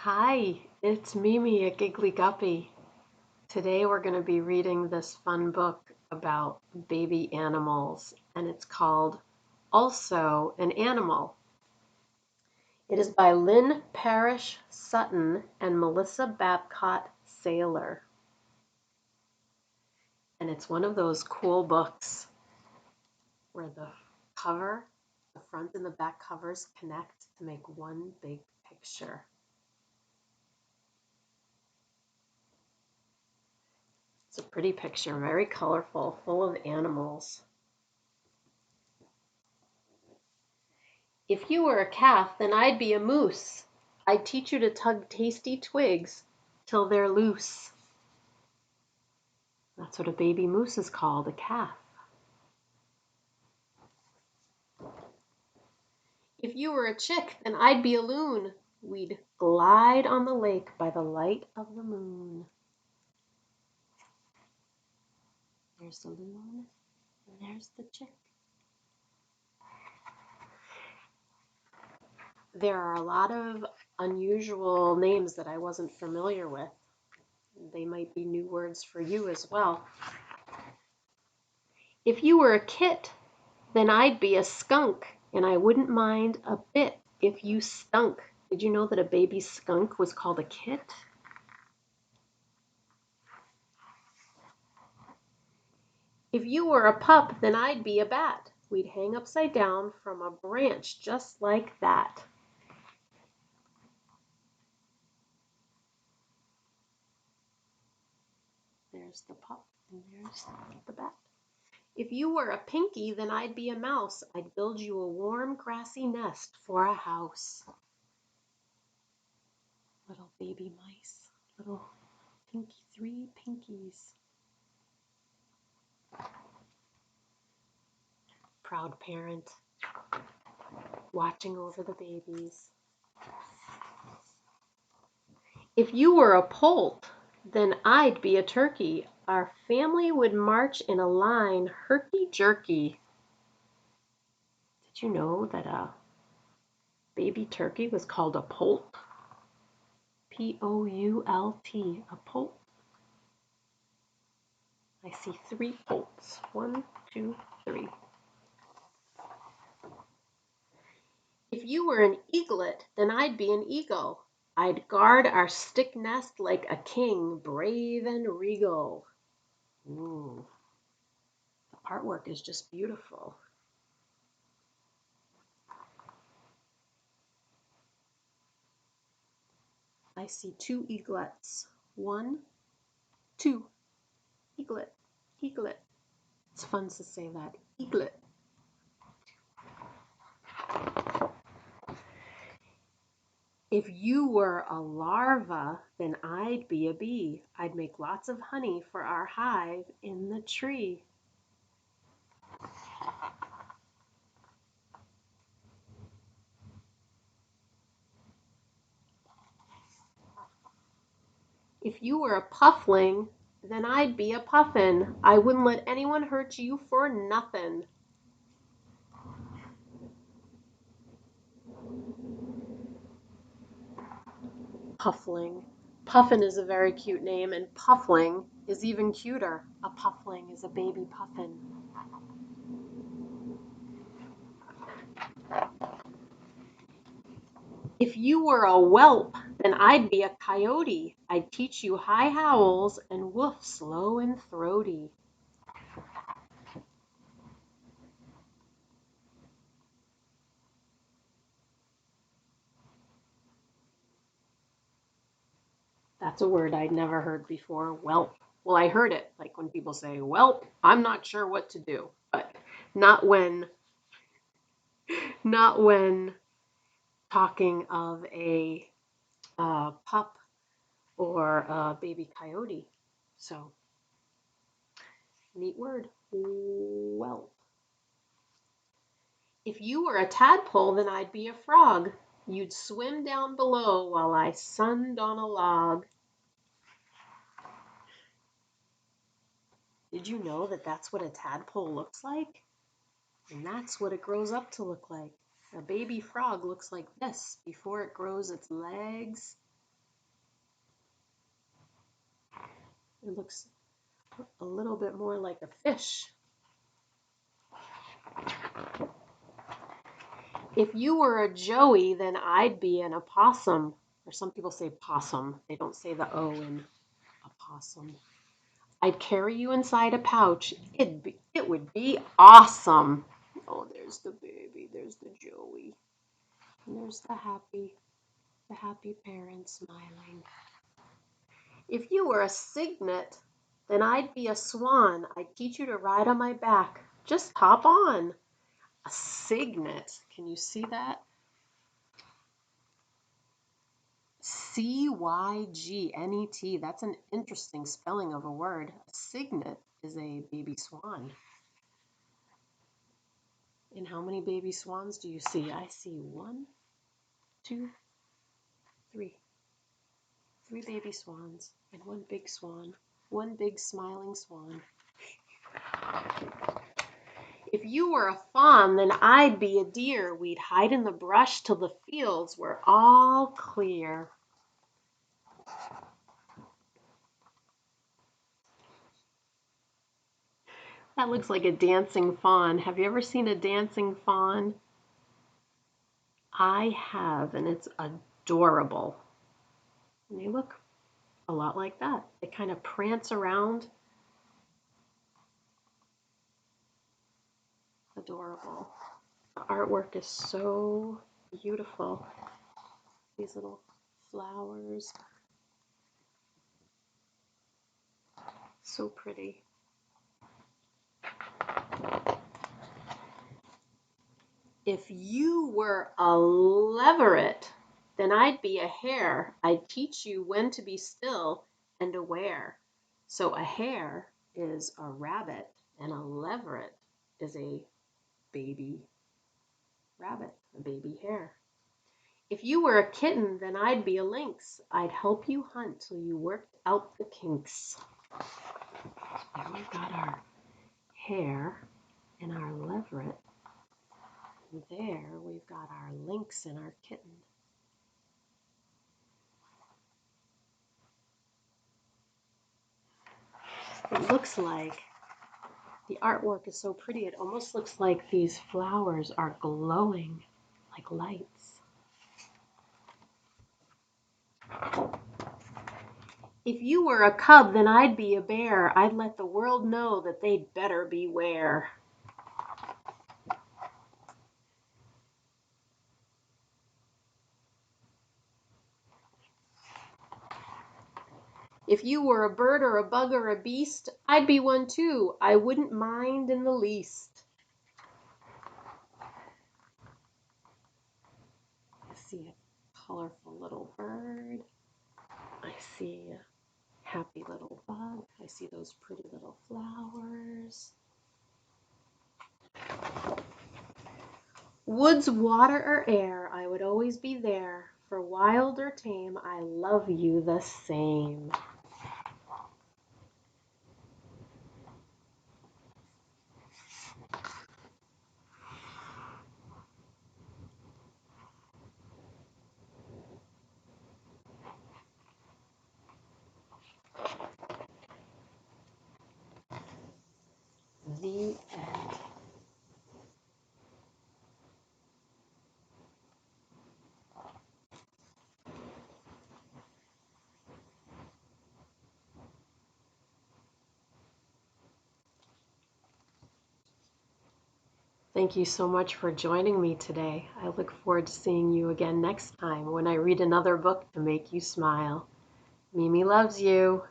Hi, it's Mimi at Giggly Guppy. Today we're going to be reading this fun book about baby animals, and it's called Also an Animal. It is by Lynn, Parrish, Sutton, and Melissa Babcock Saylor. And it's one of those cool books where the cover, the front and the back covers connect to make one big picture. It's a pretty picture, very colorful, full of animals. If you were a calf, then I'd be a moose. I'd teach you to tug tasty twigs till they're loose. That's what a baby moose is called, a calf. If you were a chick, then I'd be a loon. We'd glide on the lake by the light of the moon. There's the loon, and there's the chick. There are a lot of unusual names that I wasn't familiar with. They might be new words for you as well. If you were a kit, then I'd be a skunk, and I wouldn't mind a bit if you stunk. Did you know that a baby skunk was called a kit? If you were a pup, then I'd be a bat. We'd hang upside down from a branch just like that. There's the pup, and there's the bat. If you were a pinky, then I'd be a mouse. I'd build you a warm, grassy nest for a house. Little baby mice, little three pinkies. Proud parent, watching over the babies. If you were a poult, then I'd be a turkey. Our family would march in a line, herky-jerky. Did you know that a baby turkey was called a poult? P-O-U-L-T, a poult. I see three poults. 1, 2, 3. If you were an eaglet, then I'd be an eagle. I'd guard our stick nest like a king, brave and regal. Ooh, the artwork is just beautiful. I see 2 eaglets. 1, 2. Eaglet, eaglet. It's fun to say that. Eaglet. If you were a larva, then I'd be a bee. I'd make lots of honey for our hive in the tree. If you were a puffling, then I'd be a puffin. I wouldn't let anyone hurt you for nothing. Puffling. Puffin is a very cute name, and puffling is even cuter. A puffling is a baby puffin. If you were a whelp, then I'd be a coyote. I'd teach you high howls and woofs low and throaty. That's a word I'd never heard before, whelp. Well, I heard it, like when people say, "Whelp, I'm not sure what to do," but not when not when talking of a pup or a baby coyote. So, neat word, whelp. If you were a tadpole, then I'd be a frog. You'd swim down below while I sunned on a log. Did you know that that's what a tadpole looks like? And that's what it grows up to look like. A baby frog looks like this before it grows its legs It looks a little bit more like a fish. If you were a joey, then I'd be an opossum. Or some people say possum. They don't say the O in opossum. I'd carry you inside a pouch. It would be awesome. Oh, there's the baby. There's the joey. And there's the happy parent smiling. If you were a cygnet, then I'd be a swan. I'd teach you to ride on my back. Just hop on. A cygnet. Can you see that? Cygnet. That's an interesting spelling of a word. A cygnet is a baby swan. And how many baby swans do you see? I see 1, 2, 3. 3 baby swans and 1 big swan. 1 big smiling swan. If you were a fawn, then I'd be a deer. We'd hide in the brush till the fields were all clear. That looks like a dancing fawn. Have you ever seen a dancing fawn? I have, and it's adorable. And they look a lot like that. They kind of prance around. Adorable. The artwork is so beautiful. These little flowers. So pretty. If you were a leveret, then I'd be a hare. I'd teach you when to be still and aware. So a hare is a rabbit, and a leveret is a baby rabbit, a baby hare. If you were a kitten, then I'd be a lynx. I'd help you hunt till you worked out the kinks. There we've got our hare and our leveret. There we've got our lynx and our kitten. It looks like the artwork is so pretty. It almost looks like these flowers are glowing like lights. If you were a cub, then I'd be a bear. I'd let the world know that they'd better beware. If you were a bird or a bug or a beast, I'd be one too. I wouldn't mind in the least. I see a colorful little bird. I see a happy little bug. I see those pretty little flowers. Woods, water, or air, I would always be there. For wild or tame, I love you the same. The end. Thank you so much for joining me today. I look forward to seeing you again next time when I read another book to make you smile. Mimi loves you.